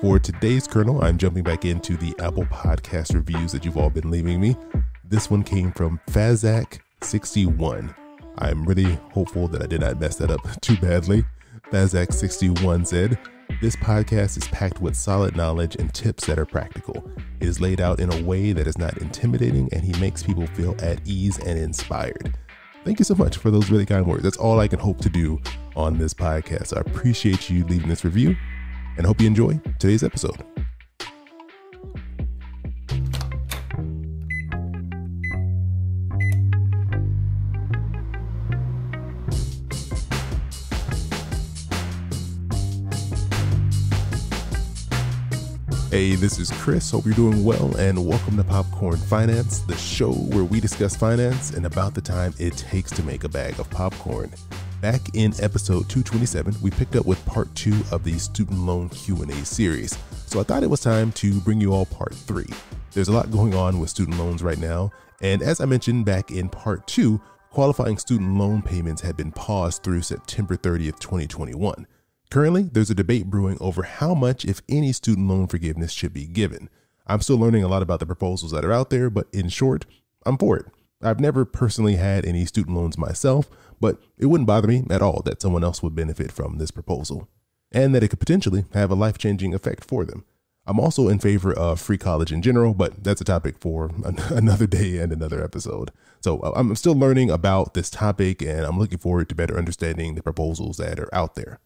For today's kernel, I'm jumping back into the Apple Podcast reviews that you've all been leaving me. This one came from Fazak61. I'm really hopeful that I did not mess that up too badly. Fazak61 said, "This podcast is packed with solid knowledge and tips that are practical. It is laid out in a way that is not intimidating, and he makes people feel at ease and inspired." Thank you so much for those really kind words. That's all I can hope to do on this podcast. I appreciate you leaving this review and hope you enjoy today's episode. Hey, this is Chris. Hope you're doing well, and welcome to Popcorn Finance, the show where we discuss finance and about the time it takes to make a bag of popcorn. Back in episode 227, we picked up with part 2 of the student loan Q&A series. So I thought it was time to bring you all part 3. There's a lot going on with student loans right now. And as I mentioned back in part 2, qualifying student loan payments had been paused through September 30th, 2021. Currently, there's a debate brewing over how much, if any, student loan forgiveness should be given. I'm still learning a lot about the proposals that are out there, but in short, I'm for it. I've never personally had any student loans myself, but it wouldn't bother me at all that someone else would benefit from this proposal, and that it could potentially have a life-changing effect for them. I'm also in favor of free college in general, but that's a topic for another day and another episode. So I'm still learning about this topic, and I'm looking forward to better understanding the proposals that are out there.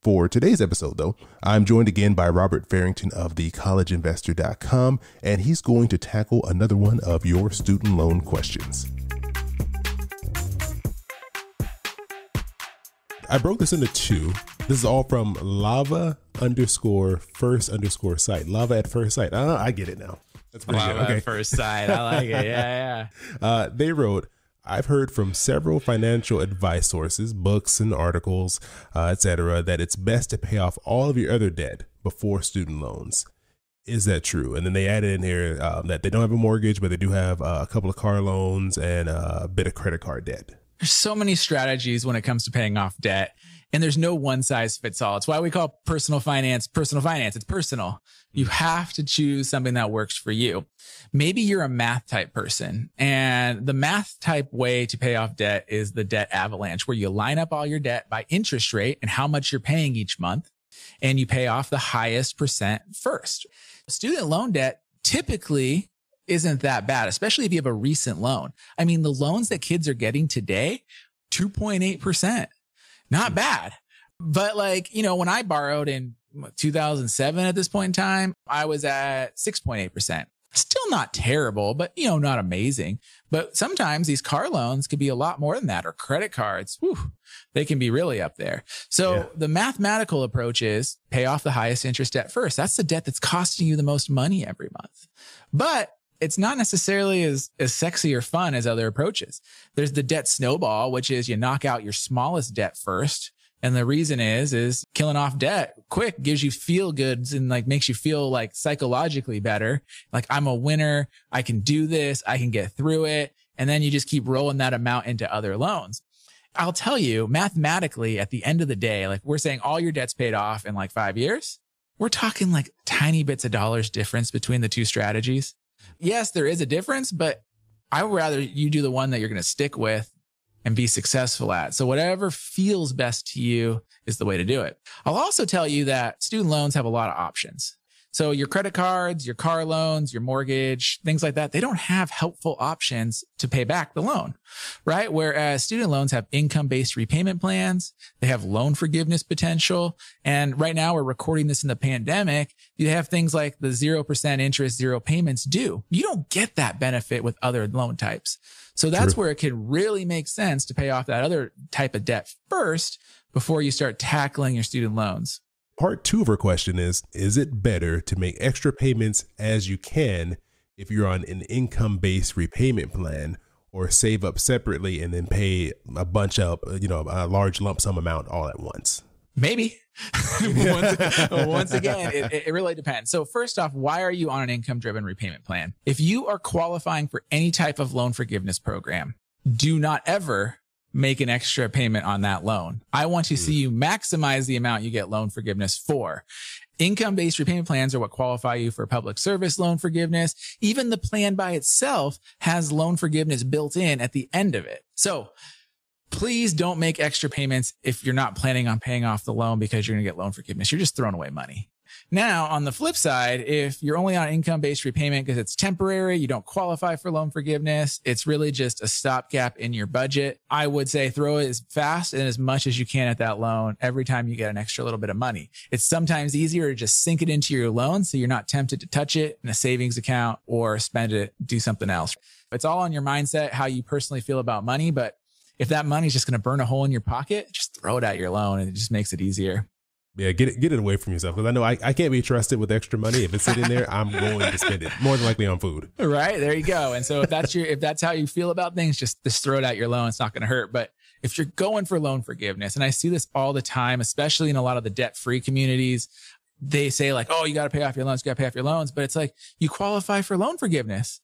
For today's episode, though, I'm joined again by Robert Farrington of thecollegeinvestor.com, and he's going to tackle another one of your student loan questions. I broke this into 2. This is all from lava_first_site. Lava at first sight. I get it now. That's pretty Lava good. Okay. at first sight. I like it. Yeah. They wrote, "I've heard from several financial advice sources, books and articles, etc., that it's best to pay off all of your other debt before student loans. Is that true?" And then they added in here that they don't have a mortgage, but they do have a couple of car loans and a bit of credit card debt. There's so many strategies when it comes to paying off debt, and there's no one size fits all. It's why we call personal finance. It's personal. You have to choose something that works for you. Maybe you're a math type person, and the math type way to pay off debt is the debt avalanche, where you line up all your debt by interest rate and how much you're paying each month, and you pay off the highest percent first. Student loan debt typically isn't that bad, especially if you have a recent loan. I mean, the loans that kids are getting today, 2.8%, not bad. But when I borrowed in 2007 at this point in time, I was at 6.8%. Still not terrible, but not amazing. But sometimes these car loans could be a lot more than that, or credit cards. Whew, they can be really up there. So The mathematical approach is pay off the highest interest debt first. That's the debt that's costing you the most money every month. But it's not necessarily as sexy or fun as other approaches. There's the debt snowball, which is you knock out your smallest debt first. And the reason is killing off debt quick gives you feel goods and makes you feel psychologically better. I'm a winner. I can do this. I can get through it. And then you just keep rolling that amount into other loans. I'll tell you, mathematically, at the end of the day, we're saying all your debt's paid off in 5 years. We're talking tiny bits of dollars difference between the two strategies. Yes, there is a difference, but I would rather you do the one that you're going to stick with and be successful at. So whatever feels best to you is the way to do it. I'll also tell you that student loans have a lot of options. So your credit cards, your car loans, your mortgage, things like that, they don't have helpful options to pay back the loan, right? Whereas student loans have income-based repayment plans. They have loan forgiveness potential. And right now we're recording this in the pandemic. You have things like the 0% interest, 0 payments due. You don't get that benefit with other loan types. So that's where it could really make sense to pay off that other type of debt first before you start tackling your student loans. Part 2 of her question is it better to make extra payments as you can if you're on an income-based repayment plan, or save up separately and then pay a bunch of, a large lump sum amount all at once? Maybe. Once again, it really depends. So first off, why are you on an income-driven repayment plan? If you are qualifying for any type of loan forgiveness program, do not ever make an extra payment on that loan. I want to see you maximize the amount you get loan forgiveness for. Income-based repayment plans are what qualify you for public service loan forgiveness. Even the plan by itself has loan forgiveness built in at the end of it. So please don't make extra payments if you're not planning on paying off the loan because you're going to get loan forgiveness. You're just throwing away money. Now, on the flip side, if you're only on income-based repayment because it's temporary, you don't qualify for loan forgiveness, it's really just a stopgap in your budget, I would say throw it as fast and as much as you can at that loan every time you get an extra little bit of money. It's sometimes easier to just sink it into your loan so you're not tempted to touch it in a savings account or spend it, do something else. It's all on your mindset, how you personally feel about money. But if that money is just going to burn a hole in your pocket, just throw it at your loan and it just makes it easier. Yeah, get it away from yourself. Because I know I can't be trusted with extra money. If it's sitting there, I'm going to spend it more than likely on food. Right. There you go. And so if that's how you feel about things, just throw it at your loan. It's not going to hurt. But if you're going for loan forgiveness, and I see this all the time, especially in a lot of the debt-free communities, they say like, oh, you got to pay off your loans, But it's like, you qualify for loan forgiveness.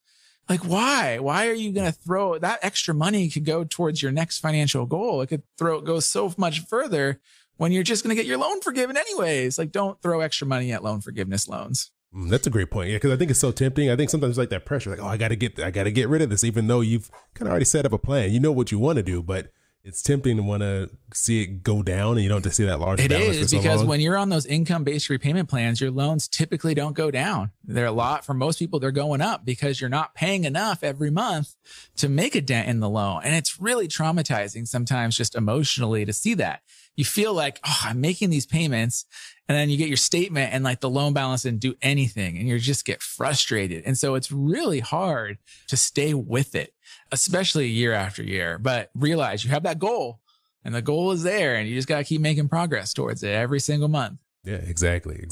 Like, why? Why are you going to throw that extra money? Could go towards your next financial goal. It could go so much further when you're just going to get your loan forgiven anyways. Like, don't throw extra money at loan forgiveness loans. That's a great point. Yeah, because I think it's so tempting. I think sometimes like that pressure, like, oh, I got to get rid of this, even though you've kind of already set up a plan. You know what you want to do, but it's tempting to want to see it go down, and you don't have to see that large balance. It is because when you're on those income-based repayment plans, your loans typically don't go down. For most people, they're going up because you're not paying enough every month to make a dent in the loan. And it's really traumatizing sometimes just emotionally to see that. You feel like, oh, I'm making these payments, and then you get your statement and like the loan balance didn't do anything, and you just get frustrated. And so it's really hard to stay with it, especially year after year. But realize you have that goal, and the goal is there, and you just got to keep making progress towards it every single month. Yeah, exactly.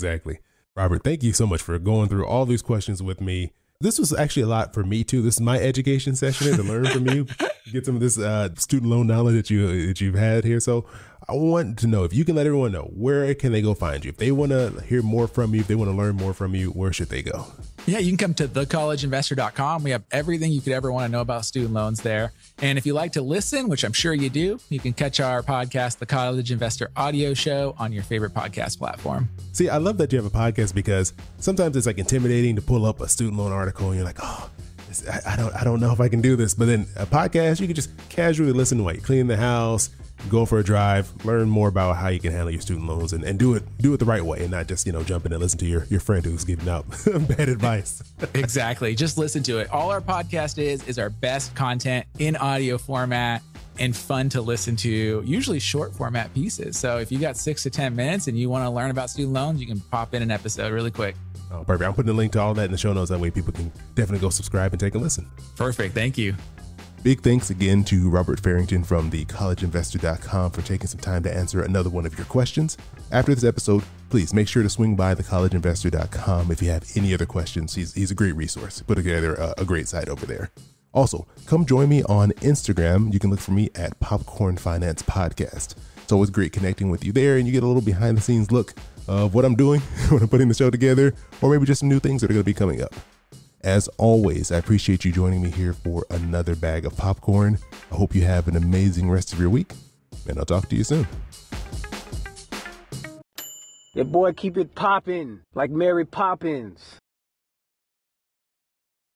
Robert, thank you so much for going through all these questions with me. This was actually a lot for me too. This is my education session to learn from you, get some of this student loan knowledge that you've had here. So I want to know if you can let everyone know, where can they go find you? If they want to hear more from you, if they want to learn more from you, where should they go? Yeah, you can come to thecollegeinvestor.com. We have everything you could ever want to know about student loans there. And if you like to listen, which I'm sure you do, you can catch our podcast, The College Investor Audio Show, on your favorite podcast platform. See, I love that you have a podcast because sometimes it's like intimidating to pull up a student loan article and you're like, oh, I don't know if I can do this. But then a podcast, you can just casually listen to while you clean the house, go for a drive, learn more about how you can handle your student loans and do it the right way, and not just, jump in and listen to your friend who's giving out bad advice. Exactly. Just listen to it. All our podcast is our best content in audio format and fun to listen to, usually short format pieces. So if you got 6 to 10 minutes and you want to learn about student loans, you can pop in an episode really quick. Oh, perfect. I'm putting a link to all that in the show notes. That way people can definitely go subscribe and take a listen. Perfect. Thank you. Big thanks again to Robert Farrington from thecollegeinvestor.com for taking some time to answer another one of your questions. After this episode, please make sure to swing by thecollegeinvestor.com if you have any other questions. He's a great resource. Put together a great site over there. Also, come join me on Instagram. You can look for me at Popcorn Finance Podcast. It's always great connecting with you there, and you get a little behind the scenes look of what I'm doing when I'm putting the show together, or maybe just some new things that are going to be coming up. As always, I appreciate you joining me here for another bag of popcorn. I hope you have an amazing rest of your week, and I'll talk to you soon. Your boy keep it poppin' like Mary Poppins.